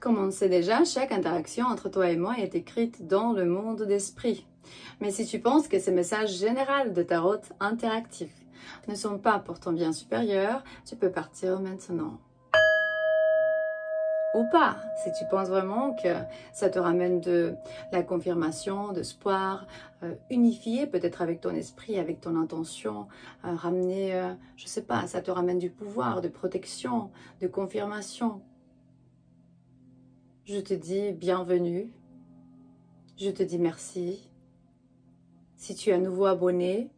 Comme on le sait déjà, chaque interaction entre toi et moi est écrite dans le monde d'esprit. Mais si tu penses que ces messages généraux de tarot interactifs ne sont pas pour ton bien supérieur, tu peux partir maintenant. Ou pas, si tu penses vraiment que ça te ramène de la confirmation, de l'espoir, unifié peut-être avec ton esprit, avec ton intention, ramener, je sais pas, ça te ramène du pouvoir, de protection, de confirmation. Je te dis bienvenue, je te dis merci. Si tu es un nouveau abonné,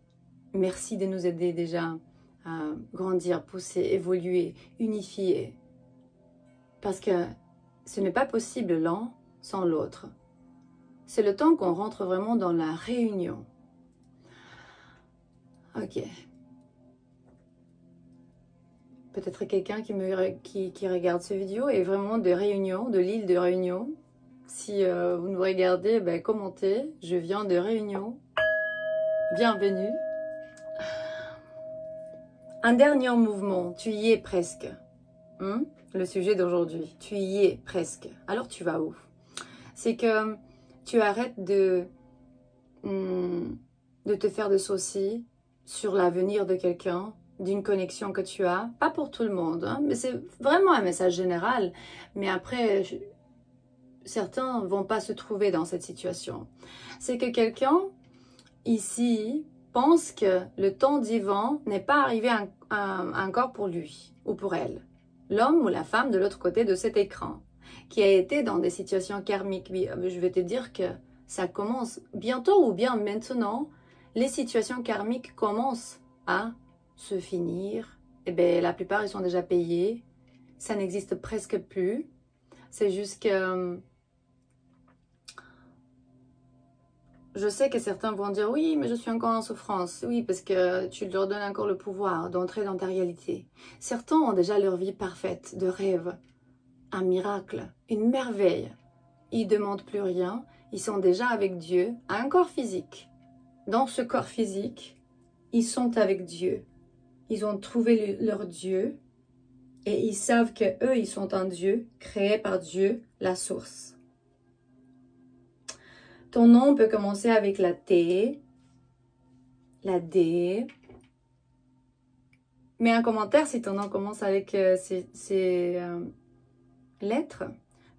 merci de nous aider déjà à grandir, pousser, évoluer, unifier. Parce que ce n'est pas possible l'un sans l'autre. C'est le temps qu'on rentre vraiment dans la réunion. Ok. Peut-être quelqu'un qui regarde cette vidéo est vraiment de Réunion, de l'île de Réunion. Si vous nous regardez, ben, commentez. Je viens de Réunion. Bienvenue. Un dernier mouvement. Tu y es presque. Le sujet d'aujourd'hui. Tu y es presque. Alors tu vas où? C'est que tu arrêtes de te faire de soucis sur l'avenir de quelqu'un, d'une connexion que tu as. Pas pour tout le monde, hein, mais c'est vraiment un message général. Mais après, certains ne vont pas se trouver dans cette situation. C'est que quelqu'un, ici, pense que le temps divin n'est pas arrivé encore pour lui ou pour elle. L'homme ou la femme de l'autre côté de cet écran, qui a été dans des situations karmiques. Je vais te dire que ça commence bientôt ou bien maintenant, les situations karmiques commencent à se finir. Et bien, la plupart, ils sont déjà payés. Ça n'existe presque plus. C'est juste que je sais que certains vont dire « Oui, mais je suis encore en souffrance. » Oui, parce que tu leur donnes encore le pouvoir d'entrer dans ta réalité. Certains ont déjà leur vie parfaite, de rêve, un miracle, une merveille. Ils ne demandent plus rien. Ils sont déjà avec Dieu, à un corps physique. Dans ce corps physique, ils sont avec Dieu. Ils ont trouvé leur Dieu et ils savent que eux, ils sont un Dieu, créé par Dieu, la source. Ton nom peut commencer avec la T, la D. Mets un commentaire si ton nom commence avec ces lettres.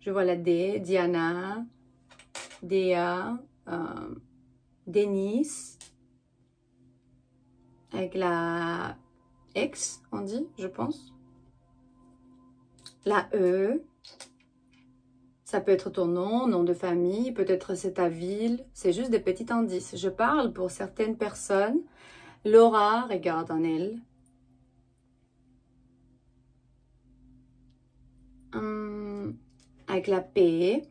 Je vois la D, Diana, Déa, Denis, avec la X, on dit, je pense. La E. Ça peut être ton nom, nom de famille, peut-être c'est ta ville. C'est juste des petits indices. Je parle pour certaines personnes. Laura, regarde en elle. Avec la P.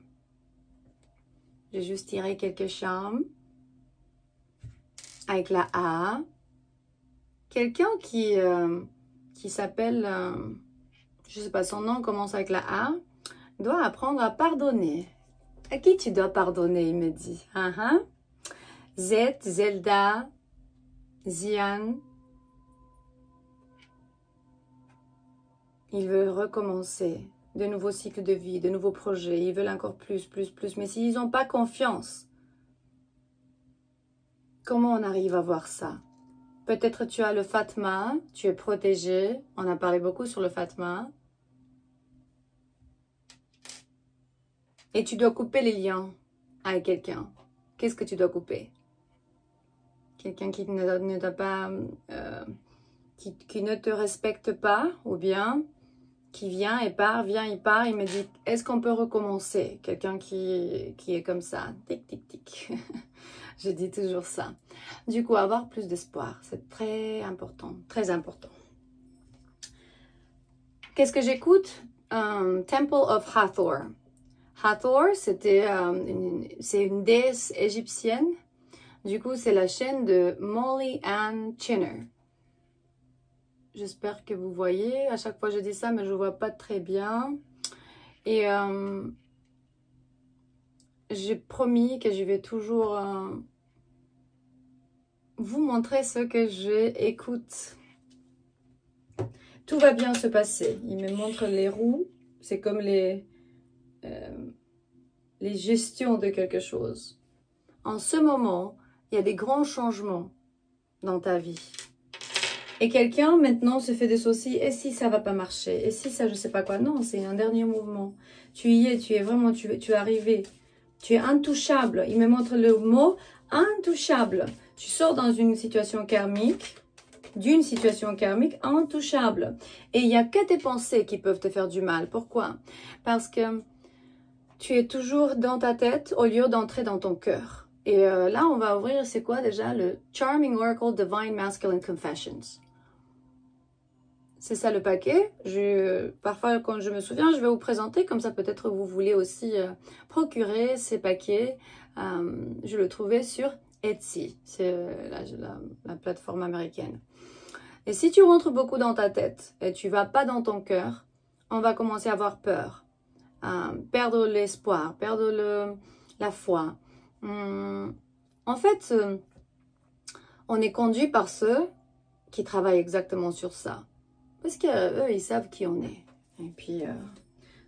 J'ai juste tiré quelques charmes. Avec la A. Quelqu'un qui s'appelle, je ne sais pas, son nom commence avec la A. Doit apprendre à pardonner. À qui tu dois pardonner, il me dit. Z, Zelda, Zian. Il veut recommencer. De nouveaux cycles de vie, de nouveaux projets. Ils veulent encore plus, plus, plus. Mais s'ils n'ont pas confiance, comment on arrive à voir ça? Peut-être tu as le Fatma, tu es protégé. On a parlé beaucoup sur le Fatma. Et tu dois couper les liens avec quelqu'un. Qu'est-ce que tu dois couper? Quelqu'un qui ne t'a pas, qui ne te respecte pas, ou bien qui vient et part, vient et part. Il me dit, est-ce qu'on peut recommencer? Quelqu'un qui est comme ça, tic, tic, tic. Je dis toujours ça. Du coup, avoir plus d'espoir, c'est très important, très important. Qu'est-ce que j'écoute? Temple of Hathor. Hathor, c'est une déesse égyptienne. Du coup, c'est la chaîne de Molly Ann Chinner. J'espère que vous voyez. À chaque fois, je dis ça, mais je ne vois pas très bien. Et j'ai promis que je vais toujours vous montrer ce que j'écoute. Tout va bien se passer. Il me montre les roues. C'est comme les les gestions de quelque chose. En ce moment, il y a des grands changements dans ta vie. Et quelqu'un maintenant se fait des soucis, et si ça va pas marcher, et si ça je sais pas quoi. Non, c'est un dernier mouvement. Tu y es, tu es vraiment, tu es arrivé. Tu es intouchable. Il me montre le mot intouchable. Tu sors dans une situation karmique, d'une situation karmique intouchable. Et il n'y a que tes pensées qui peuvent te faire du mal. Pourquoi? Parce que tu es toujours dans ta tête au lieu d'entrer dans ton cœur. Et là, on va ouvrir, c'est quoi déjà? Le Charming Oracle Divine Masculine Confessions. C'est ça le paquet. Parfois, quand je me souviens, je vais vous présenter. Comme ça, peut-être vous voulez aussi procurer ces paquets. Je le trouvais sur Etsy. C'est la plateforme américaine. Et si tu rentres beaucoup dans ta tête et tu vas pas dans ton cœur, on va commencer à avoir peur. Perdre l'espoir, perdre la foi. En fait, on est conduit par ceux qui travaillent exactement sur ça. Parce qu'eux, ils savent qui on est. Et puis,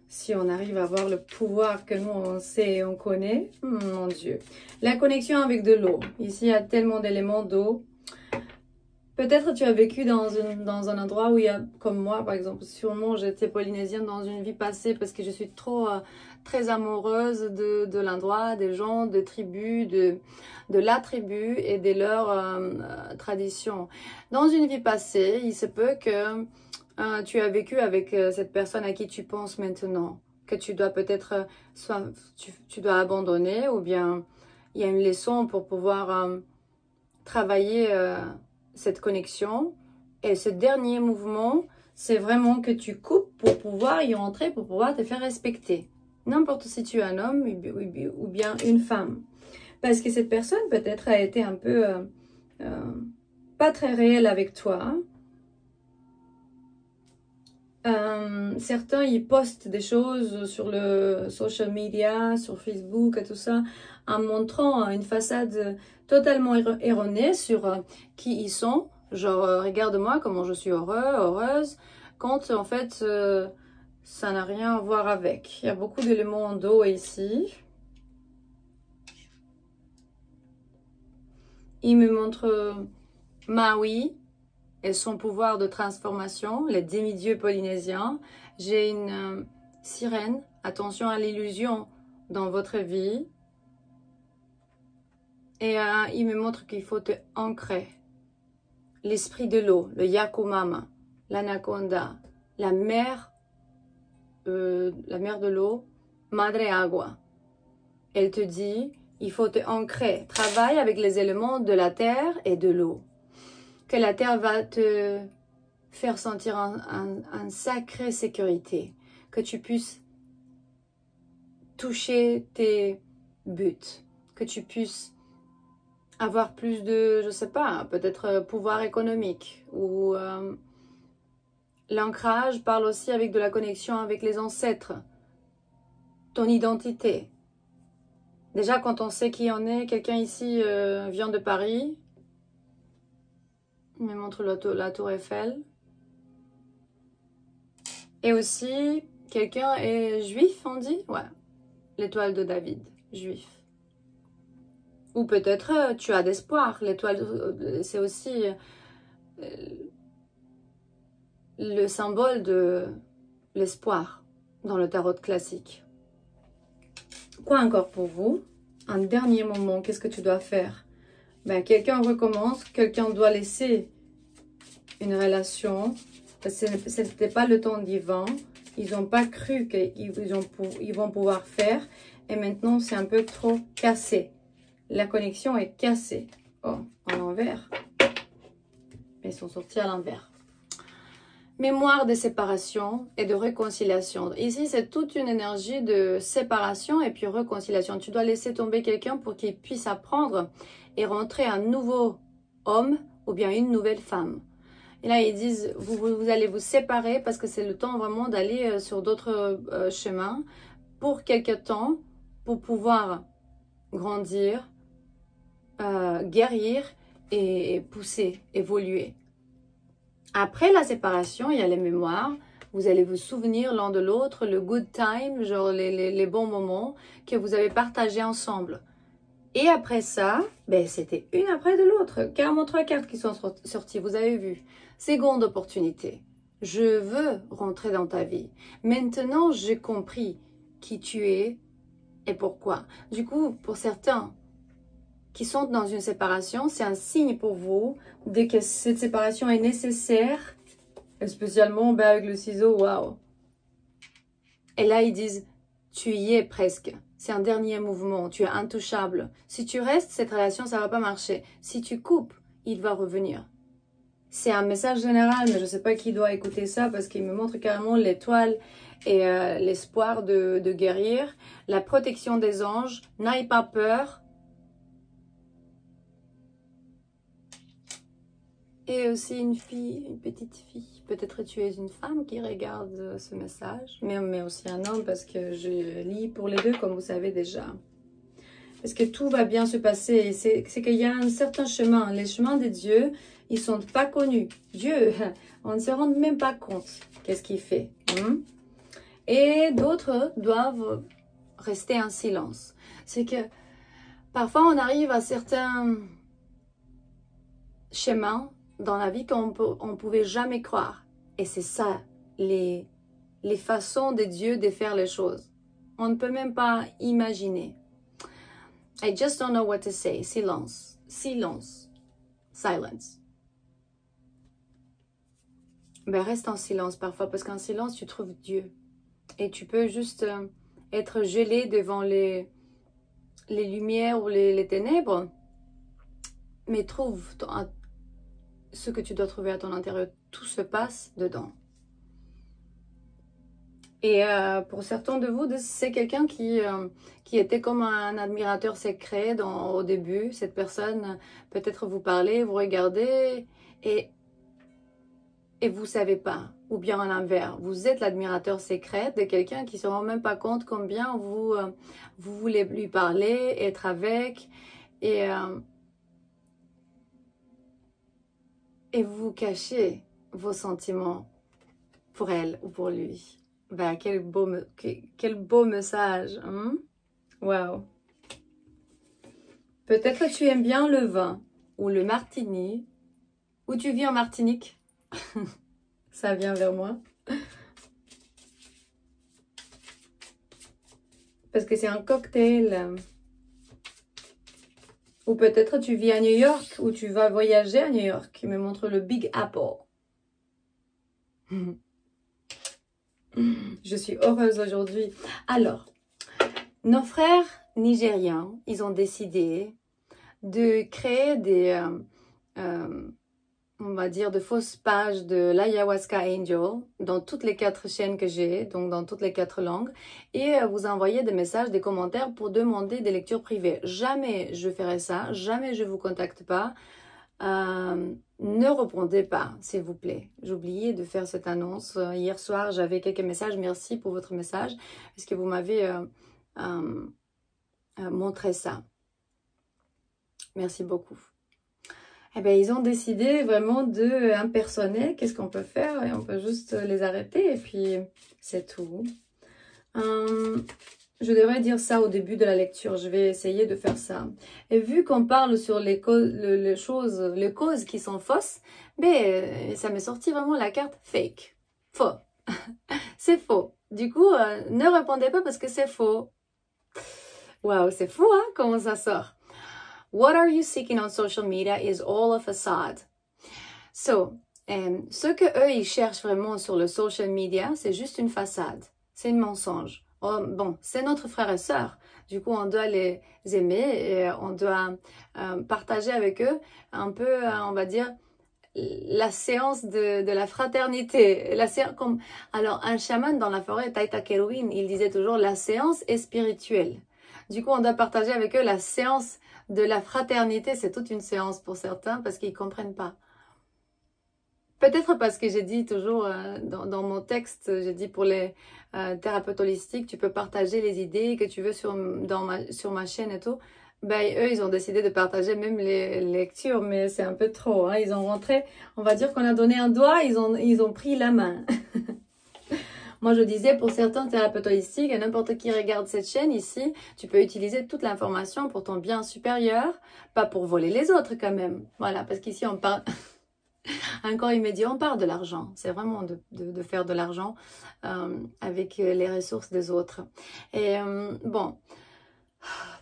si on arrive à avoir le pouvoir que nous, on sait et on connaît, mon Dieu. La connexion avec de l'eau. Ici, il y a tellement d'éléments d'eau. Peut-être tu as vécu dans un endroit où il y a, comme moi, par exemple, sûrement j'étais polynésienne dans une vie passée parce que je suis très amoureuse de l'endroit, des gens, des tribus, de la tribu et de leurs traditions. Dans une vie passée, il se peut que tu as vécu avec cette personne à qui tu penses maintenant, que tu dois peut-être, soit tu dois abandonner ou bien il y a une leçon pour pouvoir travailler cette connexion. Et ce dernier mouvement, c'est vraiment que tu coupes pour pouvoir y entrer, pour pouvoir te faire respecter. N'importe si tu es un homme ou bien une femme. Parce que cette personne peut-être a été un peu pas très réelle avec toi. Certains, ils postent des choses sur le social media, sur Facebook et tout ça, en montrant une façade totalement erronée sur qui ils sont. Genre, regarde-moi comment je suis heureuse, quand en fait, ça n'a rien à voir avec. Il y a beaucoup d'éléments d'eau ici. Il me montre Maui et son pouvoir de transformation, les demi-dieux polynésiens. J'ai une sirène, attention à l'illusion dans votre vie. Et il me montre qu'il faut te ancrer. L'esprit de l'eau, le Yakumama, l'anaconda, la mère de l'eau, Madre Agua. Elle te dit, il faut te ancrer. Travaille avec les éléments de la terre et de l'eau. Que la terre va te faire sentir une sacrée sécurité. Que tu puisses toucher tes buts. Que tu puisses avoir plus de, je sais pas, peut-être pouvoir économique. Ou l'ancrage parle aussi avec de la connexion avec les ancêtres. Ton identité. Déjà, quand on sait qui on est, quelqu'un ici vient de Paris. Il me montre la tour Eiffel. Et aussi, quelqu'un est juif, on dit? Ouais. L'étoile de David, juif. Ou peut-être tu as d'espoir. L'étoile, c'est aussi le symbole de l'espoir dans le tarot classique. Quoi encore pour vous? Un dernier moment, qu'est-ce que tu dois faire? Ben, quelqu'un recommence, quelqu'un doit laisser une relation. Ce n'était pas le temps divin. Ils n'ont pas cru qu'ils vont pouvoir faire. Et maintenant, c'est un peu trop cassé. La connexion est cassée. Oh, à l'envers. Ils sont sortis à l'envers. Mémoire de séparation et de réconciliation. Ici, c'est toute une énergie de séparation et puis réconciliation. Tu dois laisser tomber quelqu'un pour qu'il puisse apprendre et rentrer un nouveau homme ou bien une nouvelle femme. Et là, ils disent, vous allez vous séparer parce que c'est le temps vraiment d'aller sur d'autres chemins pour quelque temps, pour pouvoir grandir, guérir et pousser, évoluer. Après la séparation, il y a les mémoires Vous allez vous souvenir l'un de l'autre, le good time, genre les bons moments que vous avez partagés ensemble. Et après ça, ben c'était une après de l'autre. Carrément 3 cartes qui sont sorties, vous avez vu. Seconde opportunité. Je veux rentrer dans ta vie. Maintenant, j'ai compris qui tu es et pourquoi. Du coup, pour certains qui sont dans une séparation, c'est un signe pour vous de que cette séparation est nécessaire. Et spécialement ben, avec le ciseau, waouh. Et là, ils disent, tu y es presque. C'est un dernier mouvement, tu es intouchable. Si tu restes, cette relation, ça va pas marcher. Si tu coupes, il va revenir. C'est un message général, mais je sais pas qui doit écouter ça parce qu'il me montre carrément l'étoile et l'espoir de guérir. La protection des anges, n'aie pas peur. Et aussi une fille, une petite fille. Peut-être tu es une femme qui regarde ce message, mais aussi un homme parce que je lis pour les deux comme vous savez déjà. Parce que tout va bien se passer. C'est qu'il y a un certain chemin. Les chemins de Dieu, ils sont pas connus. Dieu, on ne se rend même pas compte qu'est-ce qu'il fait. Et d'autres doivent rester en silence. C'est que parfois on arrive à certains chemins dans la vie qu'on ne pouvait jamais croire. Et c'est ça, les façons de Dieu de faire les choses. On ne peut même pas imaginer. I just don't know what to say. Silence. Silence. Silence. Ben reste en silence parfois, parce qu'en silence, tu trouves Dieu. Et tu peux juste être gelé devant les lumières ou les ténèbres. Mais trouve ce que tu dois trouver à ton intérieur. Tout se passe dedans. Et pour certains de vous, c'est quelqu'un qui était comme un admirateur secret au début. Cette personne, peut-être vous parlez, vous regardez et vous ne savez pas. Ou bien à l'inverse, vous êtes l'admirateur secret de quelqu'un qui ne se rend même pas compte combien vous voulez lui parler, être avec. Et vous cachez vos sentiments pour elle ou pour lui. Ben, quel beau message. Hein? Wow. Peut-être tu aimes bien le vin ou le martini. Ou tu vis en Martinique. Ça vient vers moi. Parce que c'est un cocktail. Ou peut-être tu vis à New York ou tu vas voyager à New York. Il me montre le Big Apple. Je suis heureuse aujourd'hui. Alors, nos frères nigériens, ils ont décidé de créer des, on va dire, de fausses pages de l'Ayahuasca Angel dans toutes les 4 chaînes que j'ai, donc dans toutes les 4 langues, et vous envoyer des messages, des commentaires pour demander des lectures privées. Jamais je ferai ça, jamais je vous contacte pas. Ne répondez pas, s'il vous plaît. J'ai oublié de faire cette annonce. Hier soir, j'avais quelques messages. Merci pour votre message. Parce que vous m'avez montré ça. Merci beaucoup. Eh bien, ils ont décidé vraiment de impersoner. Qu'est-ce qu'on peut faire? Et on peut juste les arrêter et puis c'est tout. Je devrais dire ça au début de la lecture. Je vais essayer de faire ça. Et vu qu'on parle sur les causes qui sont fausses, ben, ça m'est sorti vraiment la carte fake. Faux. C'est faux. Du coup, ne répondez pas parce que c'est faux. Waouh, c'est fou, hein, comment ça sort. What are you seeking on social media is all a facade. So, ce que eux, ils cherchent vraiment sur le social media, c'est juste une façade. C'est un mensonge. Oh, bon, c'est notre frère et sœur. Du coup, on doit les aimer et on doit partager avec eux un peu, on va dire, la séance de la fraternité. Alors, un chaman dans la forêt, Taita Kerouin, il disait toujours la séance est spirituelle. Du coup, on doit partager avec eux la séance de la fraternité. C'est toute une séance pour certains parce qu'ils ne comprennent pas. Peut-être parce que j'ai dit toujours dans mon texte, j'ai dit pour les thérapeutes holistiques, tu peux partager les idées que tu veux sur ma chaîne et tout. Ben, eux, ils ont décidé de partager même les lectures, mais c'est un peu trop. Hein. Ils ont rentré, on va dire qu'on a donné un doigt, ils ont pris la main. Moi, je disais, pour certains thérapeutes holistiques, et n'importe qui regarde cette chaîne ici, tu peux utiliser toute l'information pour ton bien supérieur, pas pour voler les autres quand même. Voilà, parce qu'ici, on parle... Encore immédiat, on parle de l'argent. C'est vraiment de faire de l'argent avec les ressources des autres. Et bon,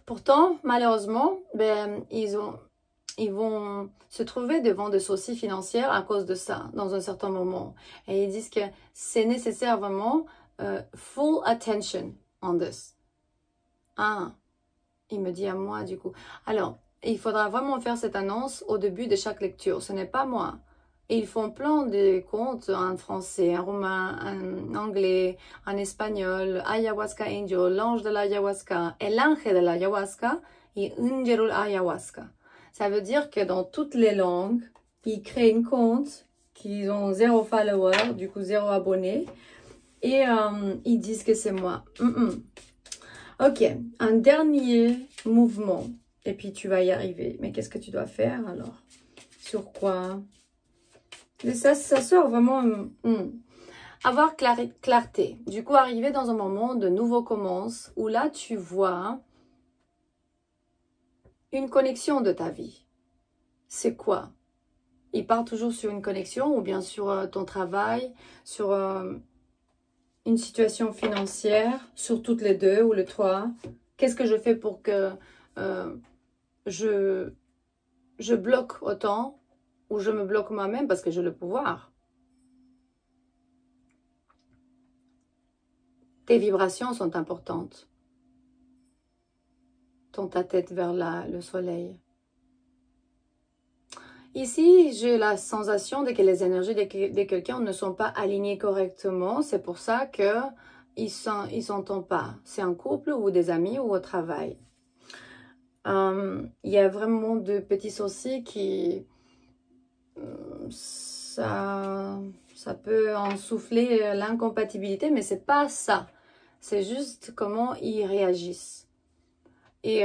pourtant, malheureusement, ben, ils vont se trouver devant des soucis financiers à cause de ça, dans un certain moment. Et ils disent que c'est nécessaire vraiment full attention on this. Ah, il me dit à moi du coup. Alors, il faudra vraiment faire cette annonce au début de chaque lecture. Ce n'est pas moi. Ils font plein de contes en français, en roumain, en anglais, en espagnol, Ayahuasca Angel, l'ange de l'ayahuasca, el ángel de l'ayahuasca et Îngerul Ayahuasca. Ça veut dire que dans toutes les langues, ils créent une compte, qu'ils ont 0 follower, du coup 0 abonné, et ils disent que c'est moi. Ok, un dernier mouvement, et puis tu vas y arriver. Mais qu'est-ce que tu dois faire alors? Sur quoi? Mais ça sort vraiment... Avoir clarté. Du coup, arriver dans un moment de nouveau commence, où là, tu vois une connexion de ta vie. C'est quoi? Il part toujours sur une connexion, ou bien sur ton travail, sur une situation financière, sur toutes les deux ou les trois. Qu'est-ce que je fais pour que je bloque autant? Ou je me bloque moi-même parce que j'ai le pouvoir. Tes vibrations sont importantes. Tourne ta tête vers le soleil. Ici, j'ai la sensation que les énergies de quelqu'un ne sont pas alignées correctement. C'est pour ça qu'ils s'entendent pas. C'est un couple ou des amis ou au travail. Il y a vraiment de petits soucis qui... ça peut en souffler l'incompatibilité, mais c'est pas ça. C'est juste comment ils réagissent. Et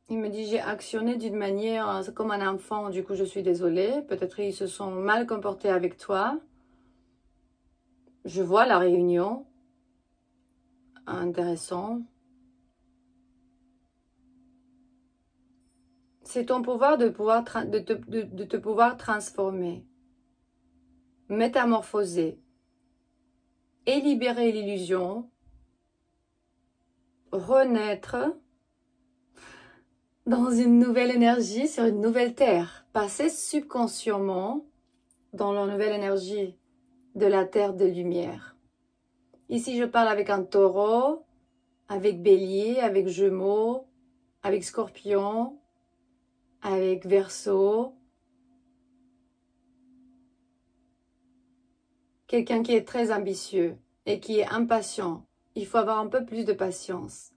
il me dit, j'ai actionné d'une manière comme un enfant, du coup je suis désolée. Peut-être ils se sont mal comportés avec toi. Je vois la réunion. Intéressant. C'est ton pouvoir de te pouvoir transformer, métamorphoser et libérer l'illusion, renaître dans une nouvelle énergie, sur une nouvelle terre, passer subconsciemment dans la nouvelle énergie de la terre de lumière. Ici, je parle avec un taureau, avec bélier, avec gémeaux, avec scorpion, avec Verseau. Quelqu'un qui est très ambitieux et qui est impatient. Il faut avoir un peu plus de patience.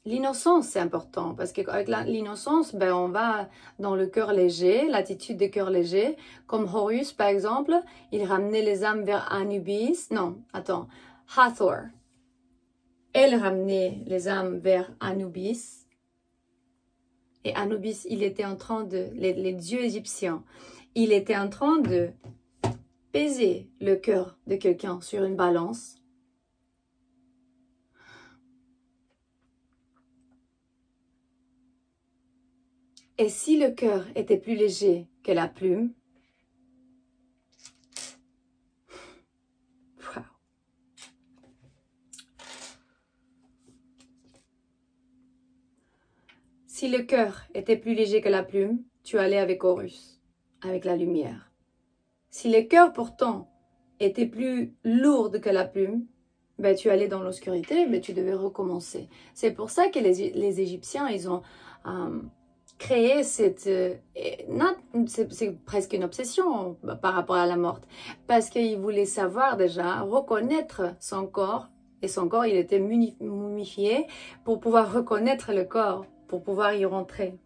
L'innocence, c'est important parce qu'avec l'innocence, ben, on va dans le cœur léger, l'attitude de cœur léger. Comme Horus, par exemple, il ramenait les âmes vers Anubis. Non, attends, Hathor. Elle ramenait les âmes vers Anubis. Et Anubis, il était en train de, les dieux égyptiens, il était en train de peser le cœur de quelqu'un sur une balance. Et si le cœur était plus léger que la plume, wow. Si le cœur était plus léger que la plume, tu allais avec Horus, avec la lumière. Si le cœur pourtant était plus lourd que la plume, ben, tu allais dans l'obscurité, mais tu devais recommencer. C'est pour ça que les Égyptiens, ils ont créé cette... c'est presque une obsession par rapport à la mort. Parce qu'ils voulaient savoir déjà, reconnaître son corps. Et son corps, il était mumifié pour pouvoir reconnaître le corps, pour pouvoir y rentrer.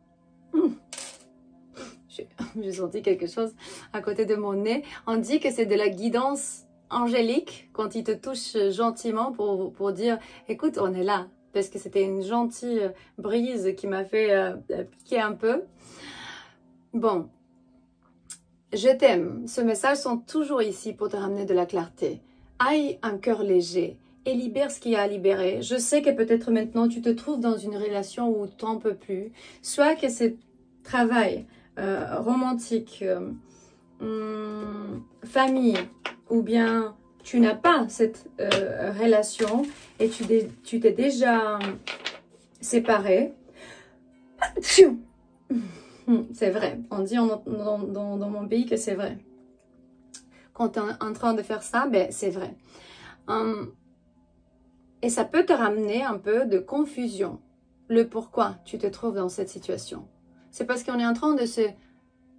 J'ai senti quelque chose à côté de mon nez. On dit que c'est de la guidance angélique quand il te touche gentiment pour dire « Écoute, on est là ». Parce que c'était une gentille brise qui m'a fait piquer un peu. Bon. Je t'aime. Ce message sont toujours ici pour te ramener de la clarté. Aie un cœur léger et libère ce qu'il y a à libérer. Je sais que peut-être maintenant tu te trouves dans une relation où tu n'en peux plus. Soit que c'est travail, romantique, famille, ou bien tu n'as pas cette relation et tu t'es déjà séparé. C'est vrai, on dit dans mon pays que c'est vrai. Quand tu es en train de faire ça, ben c'est vrai. Et ça peut te ramener un peu de confusion. Le pourquoi tu te trouves dans cette situation. C'est parce qu'on est en train de se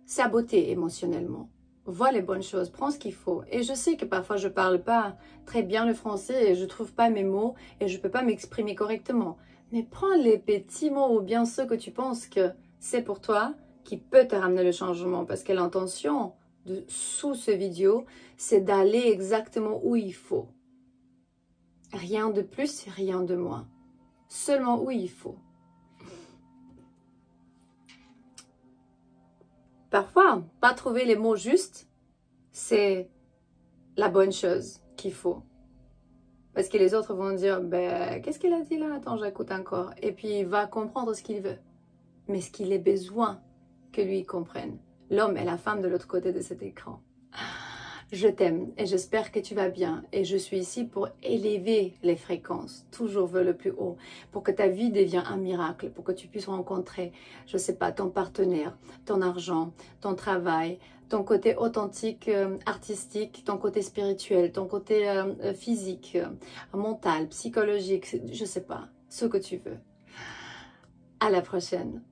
saboter émotionnellement. Vois les bonnes choses, prends ce qu'il faut. Et je sais que parfois je parle pas très bien le français et je trouve pas mes mots et je peux pas m'exprimer correctement. Mais prends les petits mots ou bien ceux que tu penses que c'est pour toi qui peut te ramener le changement. Parce que l'intention sous ce vidéo, c'est d'aller exactement où il faut. Rien de plus, rien de moins. Seulement où il faut. Parfois, pas trouver les mots justes, c'est la bonne chose qu'il faut. Parce que les autres vont dire, ben, qu'est-ce qu'il a dit là? Attends, j'écoute encore. Et puis, il va comprendre ce qu'il veut. Mais ce qu'il a besoin que lui comprenne. L'homme et la femme de l'autre côté de cet écran. Je t'aime et j'espère que tu vas bien. Et je suis ici pour élever les fréquences, toujours vers le plus haut, pour que ta vie devienne un miracle, pour que tu puisses rencontrer, je ne sais pas, ton partenaire, ton argent, ton travail, ton côté authentique, artistique, ton côté spirituel, ton côté physique, mental, psychologique, je ne sais pas, ce que tu veux. À la prochaine.